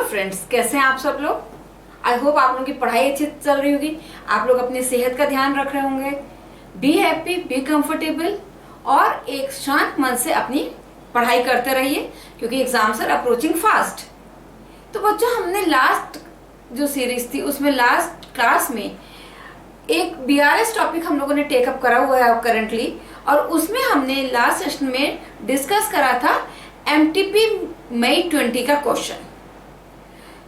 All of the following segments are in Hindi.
फ्रेंड्स, कैसे हैं आप सब लोग। आई होप आप लोगों की पढ़ाई अच्छी चल रही होगी, आप लोग अपनी सेहत का ध्यान रख रहे होंगे। बी हैप्पी, बी कंफर्टेबल और एक शांत मन से अपनी पढ़ाई करते रहिए क्योंकि एग्जाम्स आर अप्रोचिंग फास्ट। तो बच्चों, हमने लास्ट जो सीरीज थी उसमें लास्ट क्लास में एक बीआरएस टॉपिक हम लोगों ने टेकअप करा हुआ है करंटली, और उसमें हमने लास्ट सेशन में डिस्कस करा था एमटीपी मई 20 का क्वेश्चन,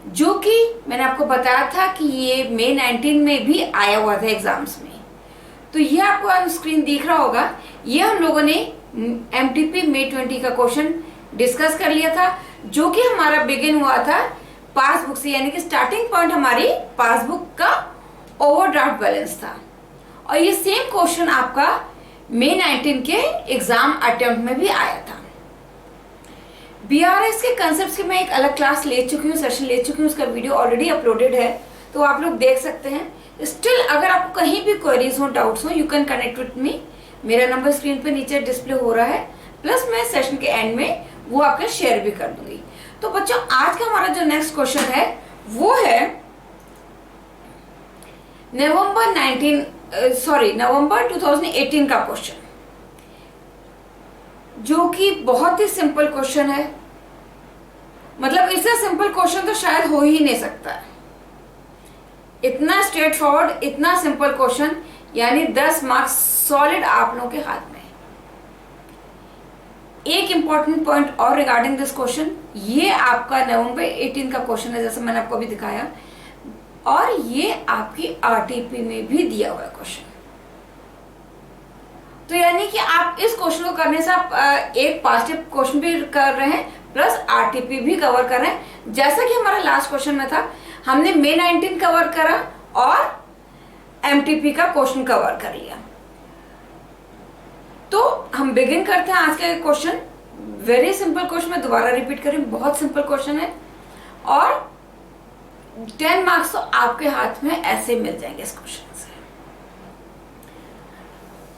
जो कि मैंने आपको बताया था कि ये मई 19 में भी आया हुआ था एग्जाम्स में। तो ये आपको ऑन स्क्रीन दिख रहा होगा। ये हम लोगों ने एमटीपी मई 20 का क्वेश्चन डिस्कस कर लिया था, जो कि हमारा बिगिन हुआ था पासबुक से, यानी कि स्टार्टिंग पॉइंट हमारी पासबुक का ओवरड्राफ्ट बैलेंस था। और ये सेम क्वेश्चन आपका मई 19 के एग्जाम अटेम्प्ट में भी आया था। बीआरएस के कंसेप्ट की मैं एक अलग क्लास ले चुकी हूँ, सेशन ले चुकी हूँ, उसका वीडियो ऑलरेडी अपलोडेड है, तो आप लोग देख सकते हैं। स्टिल अगर आपको कहीं भी क्वेरीज हो, डाउट्स हो, you can connect with me. मेरा नंबर स्क्रीन पे नीचे डिस्प्ले हो रहा है, प्लस मैं सेशन के एंड में वो आपके शेयर भी कर दूंगी। तो बच्चों, आज का हमारा जो नेक्स्ट क्वेश्चन है वो है नवंबर 2018 का क्वेश्चन, जो कि बहुत ही सिंपल क्वेश्चन है। मतलब इससे सिंपल क्वेश्चन तो शायद हो ही नहीं सकता। इतना स्ट्रेट फॉरवर्ड, इतना सिंपल क्वेश्चन, यानी 10 मार्क्स सॉलिड आप लोगों के हाथ में। एक इंपॉर्टेंट पॉइंट और रिगार्डिंग दिस क्वेश्चन, ये आपका नवंबर 18 का क्वेश्चन है, जैसे मैंने आपको अभी दिखाया, और ये आपकी आरटीपी में भी दिया हुआ है क्वेश्चन। तो यानी कि आप इस क्वेश्चन को करने से आप एक पास्ट क्वेश्चन भी कर रहे हैं, प्लस आरटीपी भी कवर कर रहे हैं। जैसा कि हमारा लास्ट क्वेश्चन में था, हमने मई 19 कवर करा और एमटीपी का क्वेश्चन कवर कर लिया। तो हम बिगिन करते हैं आज का क्वेश्चन। वेरी सिंपल क्वेश्चन, मैं दोबारा रिपीट करें, बहुत सिंपल क्वेश्चन है और 10 मार्क्स तो आपके हाथ में ऐसे मिल जाएंगे इस क्वेश्चन से।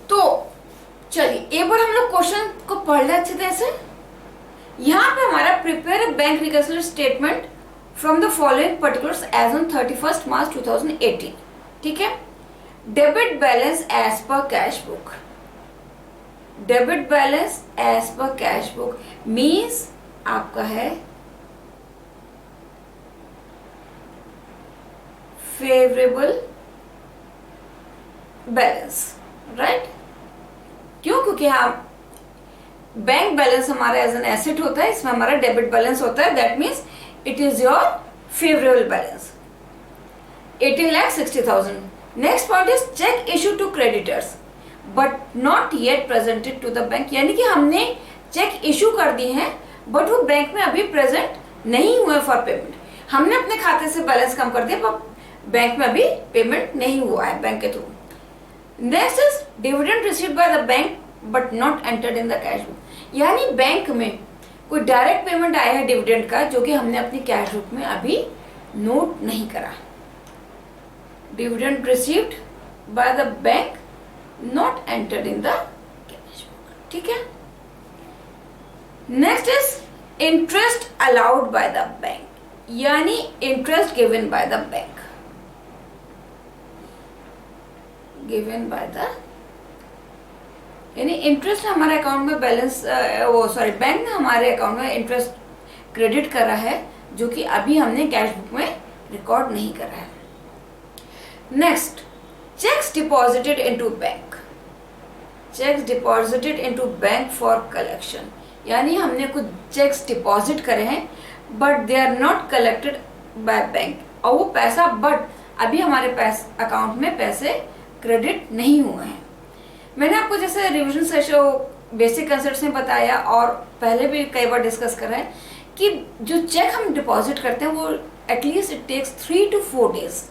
तो चलिए एक बार हम लोग क्वेश्चन को पढ़ लें अच्छी तरह से। यहाँ पे हमारा prepare bank reconciliation statement from the following particulars as on 31 March 2018। ठीक है। Debit balance as per cash book. Debit balance as per cash book means आपका है फेवरेबल बैलेंस, राइट। क्यों? क्योंकि हाँ, बैंक बैलेंस हमारा एज एन एसेट होता है, इसमें हमारा डेबिट बैलेंस होता है, that means it is your favourable balance 18,60,000। Next point is cheque issue to creditors but not yet presented to the bank, यानी कि हमने चेक इशू कर दी हैं बट वो बैंक में अभी प्रेजेंट नहीं हुए फॉर पेमेंट। हमने अपने खाते से बैलेंस कम कर दिया पर बैंक में अभी पेमेंट नहीं हुआ है बैंक के through. Next is dividend received by the bank but not entered in the cash book, यानी बैंक में कोई डायरेक्ट पेमेंट आया है डिविडेंड का, जो कि हमने अपनी कैश बुक में अभी नोट नहीं करा। Dividend received by the bank not entered in the cash book. ठीक है। Next is interest allowed by the bank, यानी interest given by the bank, given by the, यानी इंटरेस्ट हमारे अकाउंट में बैलेंस बैंक ने हमारे अकाउंट में इंटरेस्ट क्रेडिट करा है, जो कि अभी हमने कैश बुक में रिकॉर्ड नहीं करा है। Next, cheques deposited into bank. Cheques deposited into bank for collection, यानी हमने कुछ चेक्स डिपॉजिट करे हैं but they are not collected by bank, और वो पैसा बट अभी हमारे अकाउंट में पैसे क्रेडिट नहीं हुए हैं। मैंने आपको जैसे रिवीजन सेशन बेसिक कंसेप्ट्स में बताया और पहले भी कई बार डिस्कस करा है कि जो चेक हम डिपॉजिट करते हैं वो at least it takes 3 to 4 days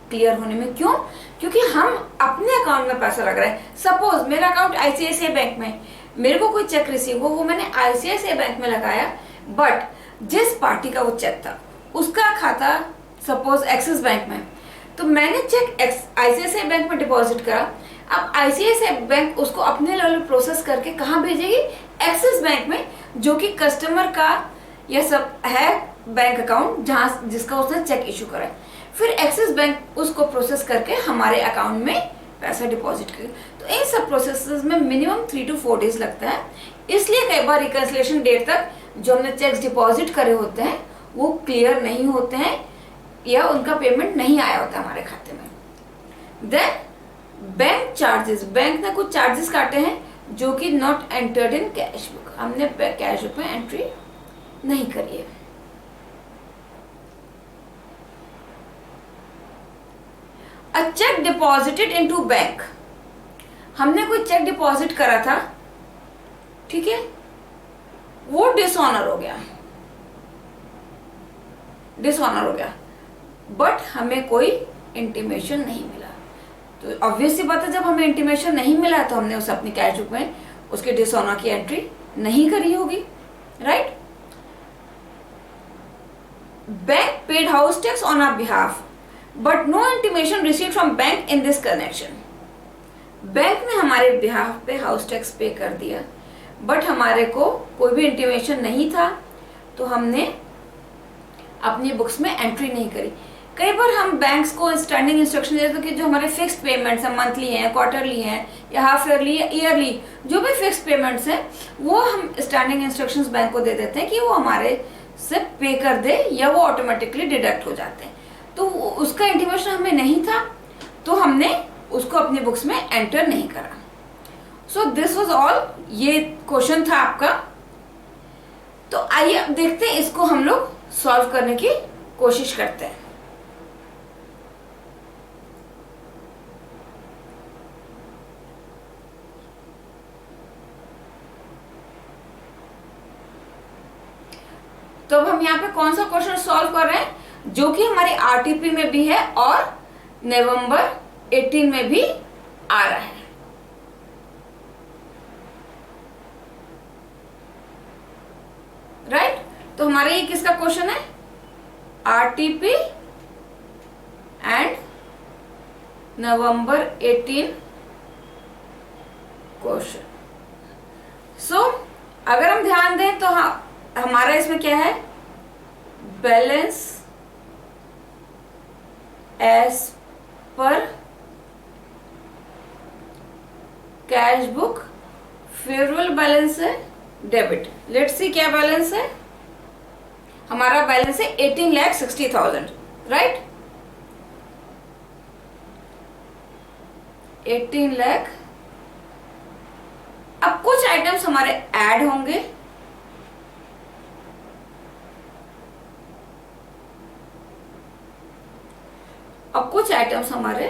clear होने में। क्यों? क्योंकि हम अपने अकाउंट में पैसा लग रहा है। सपोज मेरा अकाउंट आईसीआईसीआई बैंक में, मेरे को कोई चेक रिसीव हो, वो मैंने आईसीआईसीआई बैंक में लगाया, बट जिस पार्टी का वो चेक था उसका खाता सपोज एक्सिस बैंक में, तो मैंने चेक आईसीआईसीआई बैंक में डिपॉजिट करा। अब आईसीआईसीआई बैंक उसको अपने लेवल प्रोसेस करके कहाँ भेजेगी? एक्सिस बैंक में, जो कि कस्टमर का यह सब है बैंक अकाउंट जहाँ जिसका उसने चेक इशू करा है, फिर एक्सिस बैंक उसको प्रोसेस करके हमारे अकाउंट में पैसा डिपॉजिट करे। तो इन सब प्रोसेसेस में मिनिमम 3 to 4 डेज लगता है। इसलिए कई बार रिकन्सिलेशन डेट तक जो हमने चेक्स डिपॉजिट करे होते हैं वो क्लियर नहीं होते हैं या उनका पेमेंट नहीं आया होता हमारे खाते में। देन बैंक चार्जेस, बैंक ने कुछ चार्जेस काटे हैं जो कि not entered in cash book, हमने कैश बुक में एंट्री नहीं करी है। अ चेक डिपॉजिटेड इनटू बैंक, हमने कोई चेक डिपॉजिट करा था, ठीक है, वो डिसऑनर हो गया, बट हमें कोई इंटीमेशन नहीं मिला। तो ऑब्वियस सी बात है, जब हमें इंटीमेशन नहीं मिला तो हमने उसे अपनी कैश बुक में उसके डिसऑनर की एंट्री नहीं करी होगी, right. Bank paid house tax on our behalf but no intimation received from bank in this connection. Bank ने हमारे बिहाफ पे हाउस टैक्स पे कर दिया, बट हमारे को कोई भी इंटीमेशन नहीं था, तो हमने अपनी बुक्स में एंट्री नहीं करी। कई बार हम बैंक्स को स्टैंडिंग इंस्ट्रक्शन देते हैं कि जो हमारे फिक्स्ड पेमेंट्स हैं, मंथली हैं, क्वार्टरली हैं या हाफ ईयरली या ईयरली, जो भी फिक्स्ड पेमेंट्स हैं वो हम स्टैंडिंग इंस्ट्रक्शंस बैंक को दे देते हैं कि वो हमारे से पे कर दे या वो ऑटोमेटिकली डिडक्ट हो जाते हैं। तो उसका इंटीमेशन हमें नहीं था, तो हमने उसको अपनी बुक्स में एंटर नहीं करा। सो दिस वाज ऑल, ये क्वेश्चन था आपका। तो आइए अब देखते हैं, इसको हम लोग सॉल्व करने की कोशिश करते हैं। तो अब हम यहाँ पे कौन सा क्वेश्चन सॉल्व कर रहे हैं, जो कि हमारी आरटीपी में भी है और नवंबर 18 में भी आ रहा है। राइट, तो हमारे ये किसका क्वेश्चन है, RTP and November 18 question. So अगर हम ध्यान दें तो हमारा इसमें क्या है, balance as per cash book, favourable balance है डेबिट। लेट्स सी क्या बैलेंस है, हमारा बैलेंस है 18,60,000, राइट। 18 लाख। अब कुछ आइटम्स हमारे ऐड होंगे, अब कुछ आइटम्स हमारे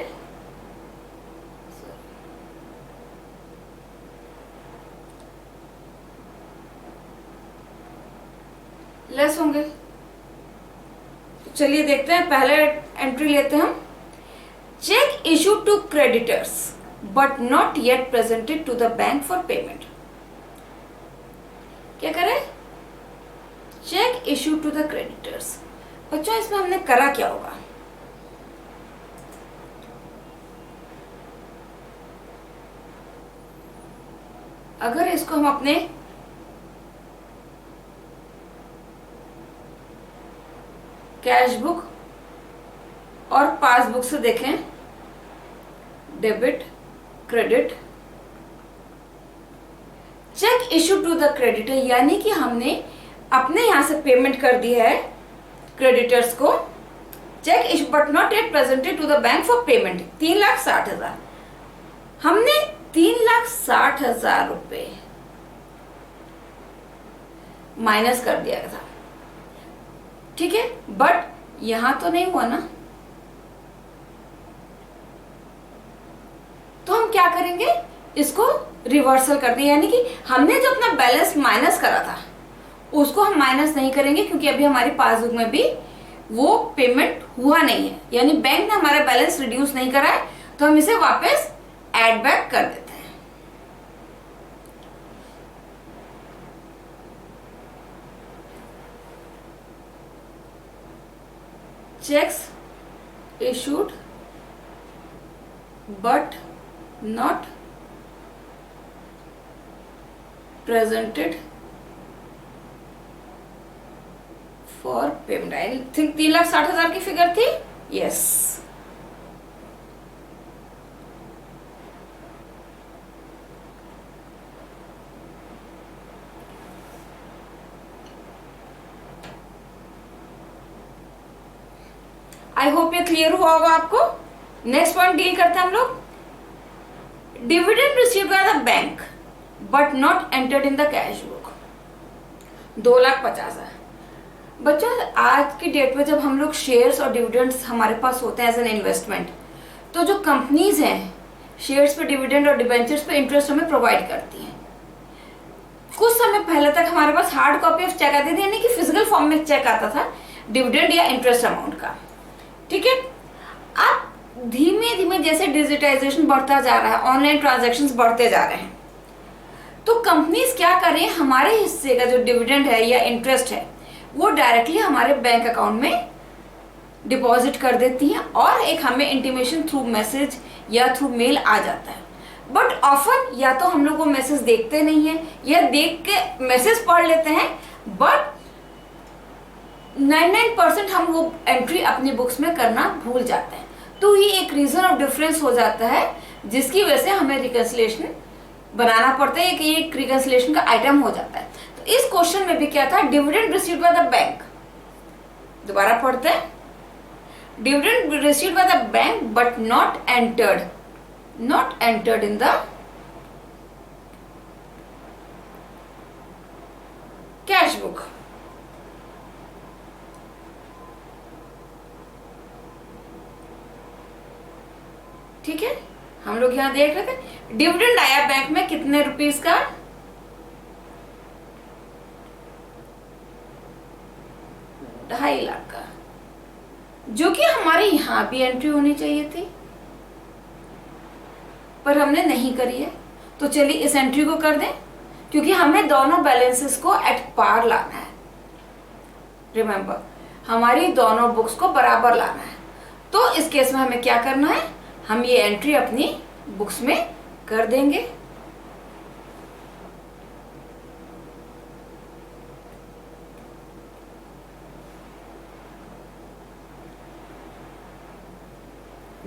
लेस होंगे। तो चलिए देखते हैं, पहले एंट्री लेते हैं हम। Cheque issue to creditors but not yet presented to the bank for payment. क्या करें, cheque issue to the creditors. बच्चों इसमें हमने करा क्या होगा, अगर इसको हम अपने कैश बुक और पासबुक से देखें, debit credit, cheque issue to the creditor, यानी कि हमने अपने यहां से पेमेंट कर दी है क्रेडिटर्स को। Cheque issue but not yet presented to the bank for payment, 3,60,000। हमने 3,60,000 रुपए माइनस कर दिया था, ठीक है, बट यहां तो नहीं हुआ ना। तो हम क्या करेंगे, इसको रिवर्सल कर दें, यानी कि हमने जो अपना बैलेंस माइनस करा था उसको हम माइनस नहीं करेंगे, क्योंकि अभी हमारी पासबुक में भी वो पेमेंट हुआ नहीं है, यानी बैंक ने हमारा बैलेंस रिड्यूस नहीं करा है, तो हम इसे वापस एड बैक कर देते हैं। Cheques issued but not presented for payment. I think 3,60,000 की फिगर थी। यस, आई होप ये क्लियर हुआ होगा आपको। नेक्स्ट पॉइंट डील करते हैं हम लोग, dividend received by the bank but not entered in the cash book. 2,50,000। बच्चों, आज की डेट में जब हम लोग शेयर्स और डिविडेंड्स हमारे पास होते हैं एज एन इन्वेस्टमेंट, तो जो कंपनीज हैं शेयर्स पे डिविडेंड और डिबेंचर्स पे इंटरेस्ट हमें प्रोवाइड करती हैं। कुछ समय पहले तक हमारे पास हार्ड कॉपी ऑफ चेक आती थी, यानी कि फिजिकल फॉर्म में चेक आता था डिविडेंड या इंटरेस्ट अमाउंट का। ठीक है, अब धीमे धीमे जैसे डिजिटाइजेशन बढ़ता जा रहा है, ऑनलाइन ट्रांजैक्शंस बढ़ते जा रहे हैं, तो कंपनीज क्या कर रही हैं, हमारे हिस्से का जो डिविडेंड है या इंटरेस्ट है वो डायरेक्टली हमारे बैंक अकाउंट में डिपॉजिट कर देती हैं और एक हमें इंटीमेशन थ्रू मैसेज या थ्रू मेल आ जाता है। बट ऑफन या तो हम लोग वो मैसेज देखते नहीं हैं या देख के मैसेज पढ़ लेते हैं, बट 99% हम वो एंट्री अपनी बुक्स में करना भूल जाते हैं। तो ये एक रीजन ऑफ डिफरेंस हो जाता है जिसकी वजह से हमें रिकंसिलिएशन बनाना पड़ता है, कि ये एक रिकंसिलिएशन का आइटम हो जाता है। तो इस क्वेश्चन में भी क्या था, dividend received by the bank, दोबारा पढ़ते हैं, dividend received by the bank but not entered in the cash book. ठीक है, हम लोग यहां देख रहे थे डिविडेंड आया बैंक में कितने रुपीस का, 2.5 लाख का, जो कि हमारे यहां भी एंट्री होनी चाहिए थी पर हमने नहीं करी है। तो चलिए इस एंट्री को कर दें, क्योंकि हमें दोनों बैलेंसेस को एट पार लाना है। रिमेंबर, हमारी दोनों बुक्स को बराबर लाना है। तो इस केस में हमें क्या करना है, हम ये एंट्री अपनी बुक्स में कर देंगे।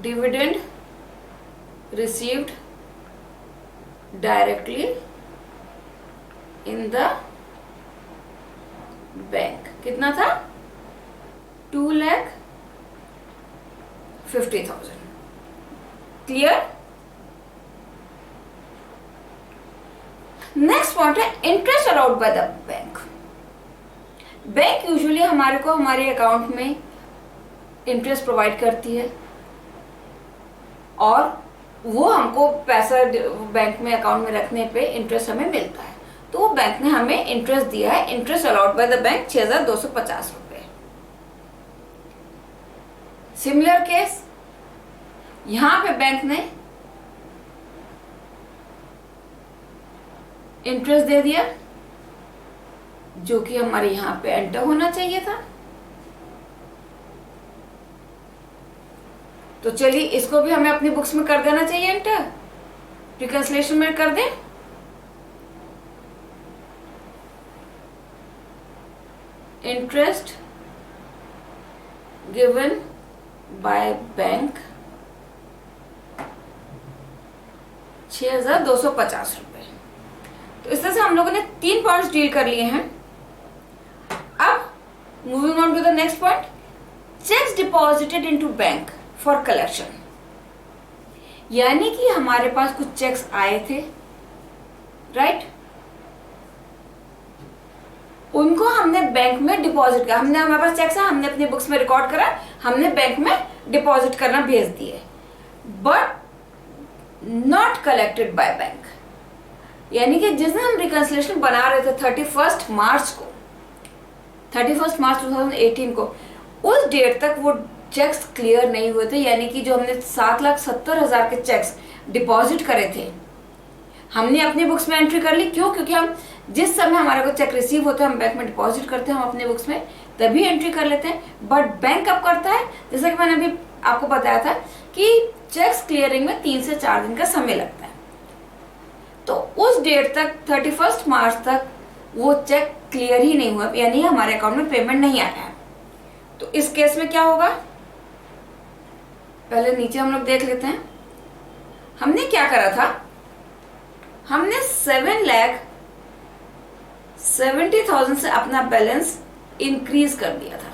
Dividend received directly in the bank, कितना था, 2,50,000। क्लियर। नेक्स्ट पॉइंट है interest allowed by the bank. Bank usually हमारे को हमारे अकाउंट में इंटरेस्ट प्रोवाइड करती है और वो हमको पैसा बैंक में अकाउंट में रखने पे इंटरेस्ट हमें मिलता है। तो वो बैंक ने हमें इंटरेस्ट दिया है, interest allowed by the bank 6,250 रुपए। सिमिलर केस, यहां पे बैंक ने इंटरेस्ट दे दिया जो कि हमारे यहां पे एंटर होना चाहिए था। तो चलिए इसको भी हमें अपनी बुक्स में कर देना चाहिए एंटर, रिकंसिलिएशन में कर दें। इंटरेस्ट गिवन बाय बैंक 6,250 रुपए। तो इस तरह से हम लोगों ने 3 पॉइंट्स डील कर लिए हैं। अब moving on to the next point, cheques deposited into bank for collection. यानी कि हमारे पास कुछ चेक्स आए थे, राइट, उनको हमने बैंक में डिपॉजिट किया। हमारे पास चेक्स है, हमने अपनी बुक्स में रिकॉर्ड करा, हमने बैंक में डिपॉजिट करना भेज दिए, but not collected by bank. यानी कि जिस दिन हम रिकंसिलिएशन बना रहे थे 31 मार्च 2018 को, उस डेट तक वो चेक्स क्लियर नहीं हुए थे। यानी कि जो हमने 7,70,000 के चेक्स डिपॉजिट करे थे, हमने अपनी बुक्स में एंट्री कर ली। क्यों? क्योंकि हम जिस समय हमारे को चेक रिसीव होता है हम बैंक में डिपॉजिट करते हैं, हम अपने बुक्स में तभी एंट्री कर लेते हैं। बट बैंक कब करता है, जैसा कि मैंने अभी आपको बताया था कि चेक्स क्लियरिंग में 3 से 4 दिन का समय लगता है। तो उस डेट तक 31 मार्च तक वो चेक क्लियर ही नहीं हुआ, यानी हमारे अकाउंट में पेमेंट नहीं आया है। तो इस केस में क्या होगा, पहले नीचे हम लोग देख लेते हैं। हमने क्या करा था, हमने 7,70,000 से अपना बैलेंस इंक्रीज कर दिया था,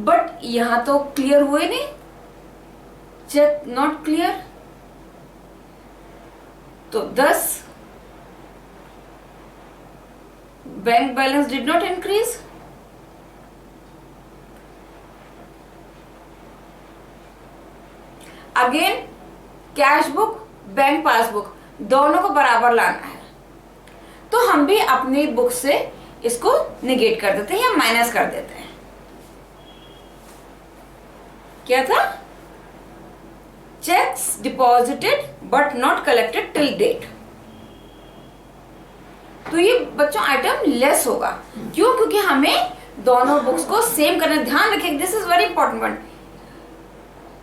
बट यहां तो क्लियर हुए नहीं, चेक नॉट क्लियर। तो 10 bank balance did not increase. Again cash book bank passbook दोनों को बराबर लाना है, तो हम भी अपनी बुक से इसको निगेट कर देते हैं या माइनस कर देते हैं। क्या था, cheques deposited but not collected till date. तो ये बच्चों आइटम लेस होगा, क्यों, क्योंकि हमें दोनों बुक्स को सेम करना, ध्यान रखिए this is very important one,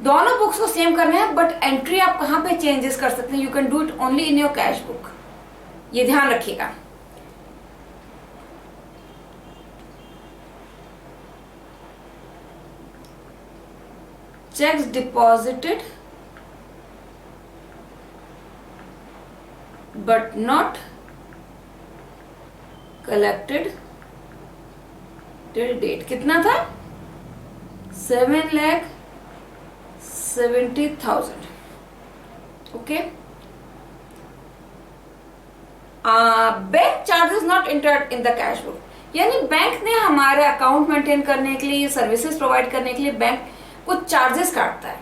दोनों बुक्स को सेम करना है, बट एंट्री आप कहां पे चेंजेस कर सकते हैं, you can do it only in your cash book, ये ध्यान रखिएगा। Cheques deposited but not collected till date, कितना था, 7,70,000। Okay, bank charges not entered in the cash book, यानी बैंक ने हमारे अकाउंट मेंटेन करने के लिए, सर्विसेज प्रोवाइड करने के लिए बैंक कुछ चार्जेस काटता है।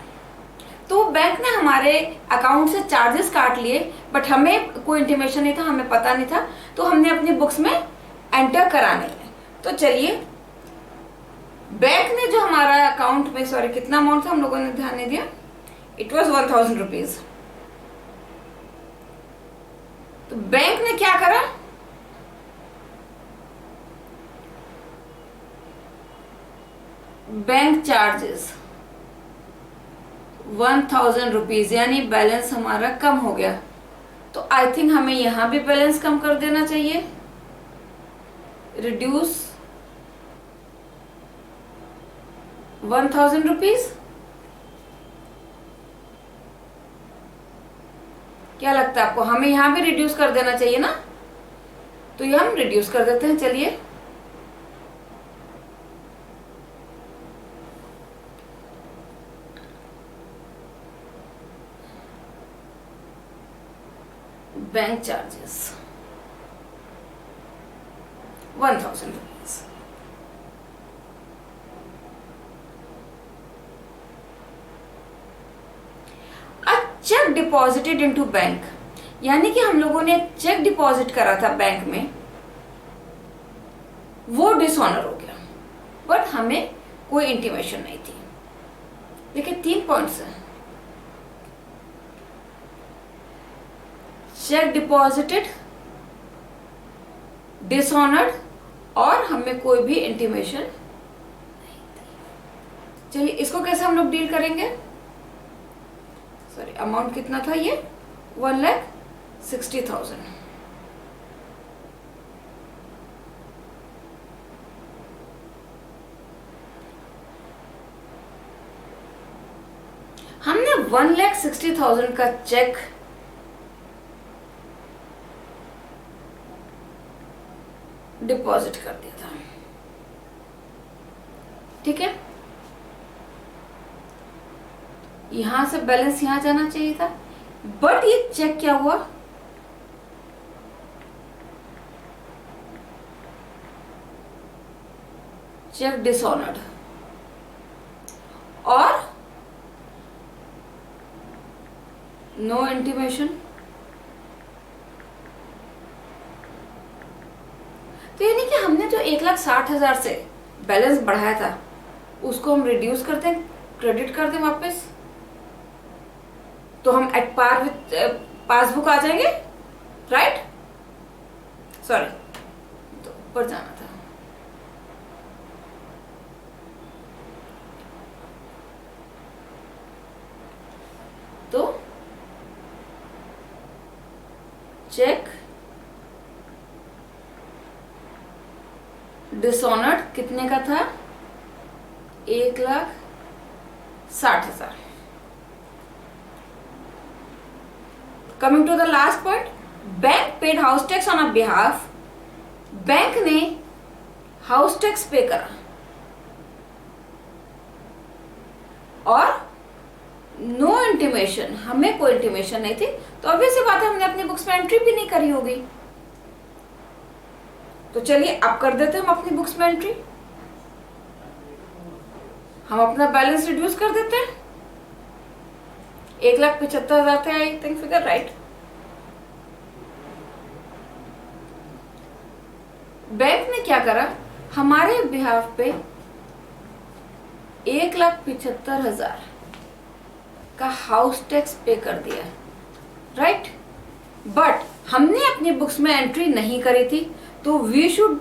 तो बैंक ने हमारे अकाउंट से चार्जेस काट लिए, बट हमें कोई इंटीमेशन नहीं था, हमें पता नहीं था, तो हमने अपनी बुक्स में एंटर करा नहीं है। तो चलिए, बैंक ने जो हमारा अकाउंट में, सॉरी कितना अमाउंट था हम लोगों ने ध्यान नहीं दिया, इट वॉज 1,000 रुपीज। तो बैंक ने क्या करा, बैंक चार्जेस 1,000 रुपीज, यानी बैलेंस हमारा कम हो गया। तो आई थिंक हमें यहां भी बैलेंस कम कर देना चाहिए, रिड्यूस 1,000 रुपीज। क्या लगता है आपको, हमें यहां भी रिड्यूस कर देना चाहिए ना, तो ये हम रिड्यूस कर देते हैं। चलिए, bank charges 1,000 rupees. Check deposited into bank, यानी कि हम लोगों ने चेक डिपॉजिट करा था बैंक में, वो डिसऑनर हो गया, बट हमें कोई इंटीमेशन नहीं थी। देखिए 3 पॉइंट्स हैं, चेक डिपॉजिटेड, डिसऑनर्ड, और हमें कोई भी इंटीमेशन नहीं थी। चलिए, इसको कैसे हम लोग डील करेंगे, सॉरी अमाउंट कितना था ये, 1,60,000। हमने 1,60,000 का चेक डिपॉजिट कर दिया था, ठीक है, यहां से बैलेंस यहां जाना चाहिए था, बट ये चेक क्या हुआ, चेक डिसऑनर्ड, और नो इंटीमेशन। तो यानी कि हमने जो 1,60,000 से बैलेंस बढ़ाया था, उसको हम रिड्यूस करते हैं, क्रेडिट कर दें वापस, तो हम एट पार विथ पासबुक आ जाएंगे, राइट, सॉरी, तो ऊपर जाना था, तो डिसऑनर्ड कितने का था? 1,60,000। Coming to the last point, bank paid house tax on a behalf. Bank ने हाउस टैक्स पे करा और नो इंटीमेशन, हमें कोई इंटीमेशन नहीं थी, तो ऑब्वियस बात है हमने अपनी बुक्स में एंट्री भी नहीं करी होगी। तो चलिए अब कर देते हैं हम अपनी बुक्स में एंट्री। हम अपना बैलेंस रिड्यूस कर देते हैं। 1,75,000 थे, I think figure right. Bank ने क्या करा, हमारे बिहाफ पे 1,75,000 का हाउस टैक्स पे कर दिया, राइट। बट हमने अपनी बुक्स में एंट्री नहीं करी थी, तो we should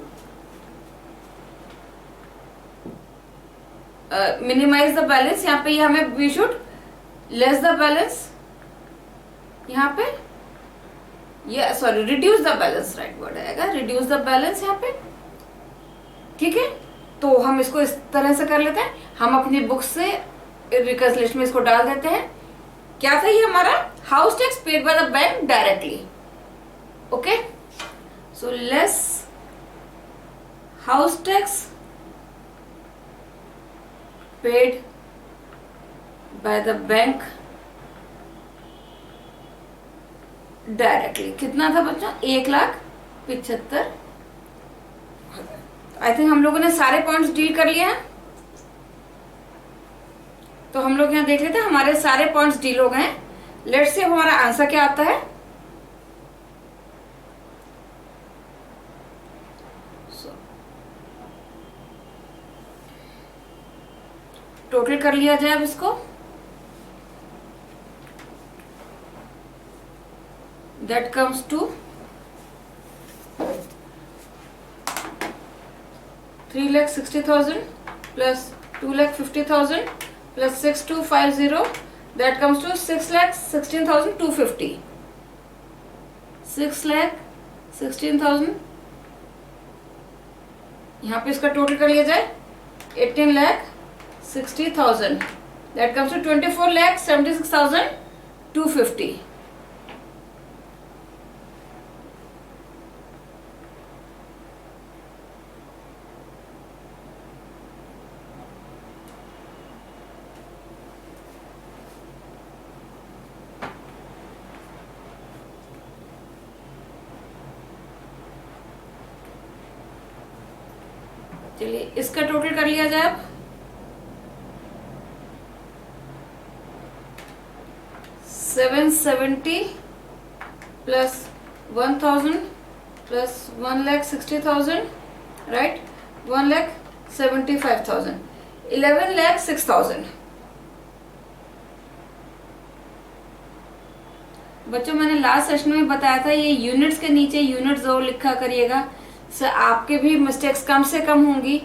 minimise the balance. यहाँ पे ये हमें we should less the balance, यहाँ पे ये sorry reduce the balance, right word आएगा, रिड्यूस द बैलेंस यहाँ पे, ठीक है। तो हम इसको इस तरह से कर लेते हैं, हम अपनी बुक से रिकर्स लिस्ट में इसको डाल देते हैं। क्या था ये हमारा? House tax paid by the bank directly, okay. So less house tax paid by the bank directly, कितना था बच्चा? 1,75,000। आई थिंक हम लोगों ने सारे पॉइंट्स डील कर लिए हैं, तो हम लोग यहाँ देख लेते हैं, हमारे सारे पॉइंट्स डील हो गए हैं। लेट्स सी अब हमारा आंसर क्या आता है। टोटल कर लिया जाए अब इसको। That comes to 3,60,000 plus 2,50,000 plus 6,250, that comes to 6,16,250। 6,16,000, यहाँ पे इसका टोटल कर लिया जाए 18,60,000, दैट कम्स टू 24,76,250। चलिए इसका टोटल कर लिया जाए अब। 770 प्लस 1,000 प्लस 1,60,000, राइट, 1,75,000, 11,06,000। बच्चों मैंने लास्ट सेशन में बताया था, ये यूनिट्स के नीचे यूनिट जरूर लिखा करिएगा, से आपके भी मिस्टेक्स कम से कम होंगी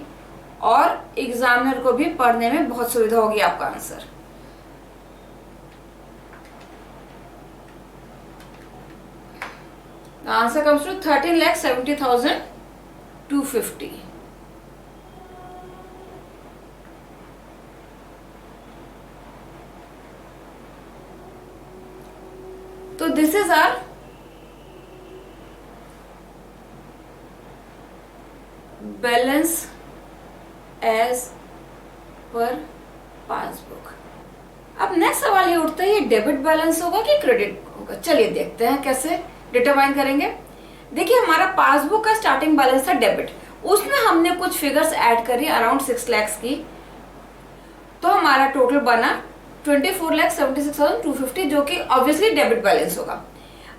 और एग्जामिनर को भी पढ़ने में बहुत सुविधा होगी आपका answer. The answer comes to 13,70,250. So this is our balance as per passbook. अब नेक्स्ट सवाल ये उठता है, ये डेबिट बैलेंस होगा कि क्रेडिट होगा? चलिए देखते हैं कैसे डिटरमाइन करेंगे। देखिए हमारा पासबुक का स्टार्टिंग बैलेंस था डेबिट, उसमें हमने कुछ फिगर्स ऐड करी अराउंड 6 लाख की, तो हमारा टोटल बना 24,76,250, जो कि ऑब्वियसली डेबिट बैलेंस होगा।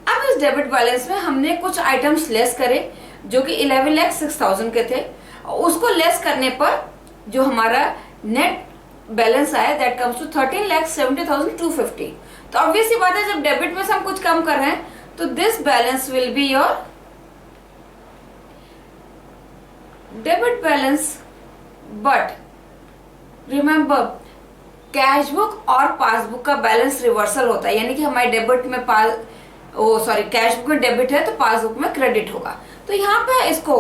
अब इस डेबिट बैलेंस में हमने कुछ आइटम्स लेस करे जो कि 11,06,000 के थे, उसको लेस करने पर जो हमारा नेट बैलेंस आया दैट कम्स टू 13,70,250। तो ऑब्वियसली बात है जब डेबिट में से हम कुछ कम कर रहे हैं तो this balance will be your debit balance. But remember cash book और पासबुक का बैलेंस रिवर्सल होता है, यानी कि हमारे डेबिट में कैश बुक में डेबिट है तो पासबुक में क्रेडिट होगा। तो यहाँ पे इसको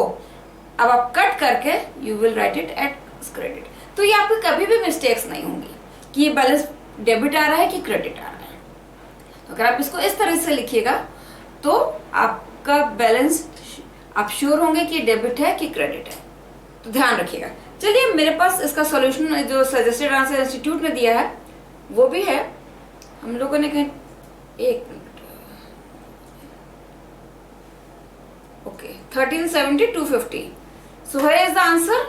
अब आप कट करके you will write it at credit. तो ये आपकी कभी भी मिस्टेक्स नहीं होंगी कि ये बैलेंस डेबिट आ रहा है कि क्रेडिट आ रहा है। तो अगर आप इसको इस तरह से लिखिएगा तो आपका बैलेंस आप श्योर होंगे कि डेबिट है कि क्रेडिट है। तो ध्यान रखिएगा। चलिए, मेरे पास इसका सॉल्यूशन जो सजेस्टेड आंसर इंस्टीट्यूट ने दिया है वो भी है। हम लोगों ने कहीं एक minute, okay, 1370 250। So here is the answer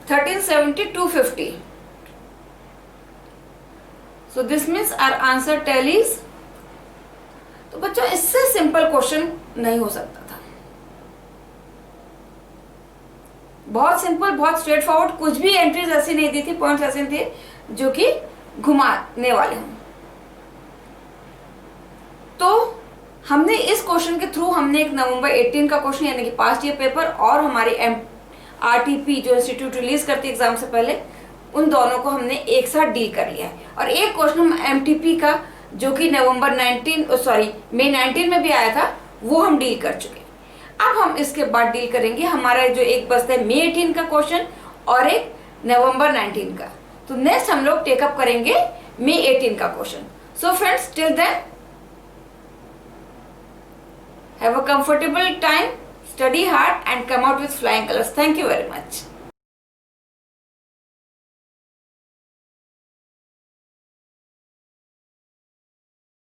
1370 250। So this means our answer tallies. तो बच्चों, इससे सिंपल क्वेश्चन नहीं हो सकता था। बहुत सिंपल, बहुत स्ट्रेट फॉरवर्ड, कुछ भी एंट्रीज ऐसी नहीं दी थी, पॉइंट्स ऐसे थे जो कि घुमाने वाले हों। तो हमने इस क्वेश्चन के थ्रू हमने एक नवंबर 18 का क्वेश्चन यानी कि पास्ट ईयर पेपर और हमारी RTP जो इंस्टीट्यूट रिलीज करती है एग्जाम से पहले, उन दोनों को हमने एक साथ डील कर लिया है। और एक क्वेश्चन हम MTP का जो कि नवंबर 19 सॉरी मई 19 में भी आया था वो हम डील कर चुके हैं। अब हम इसके बाद डील करेंगे हमारा जो एक बचता है मई 18 का क्वेश्चन और एक नवंबर 19 का। तो नेक्स्ट हम लोग टेकअप करेंगे मई 18 का क्वेश्चन। So friends, till then have a comfortable time, study hard and come out with flying colors. Thank you very much.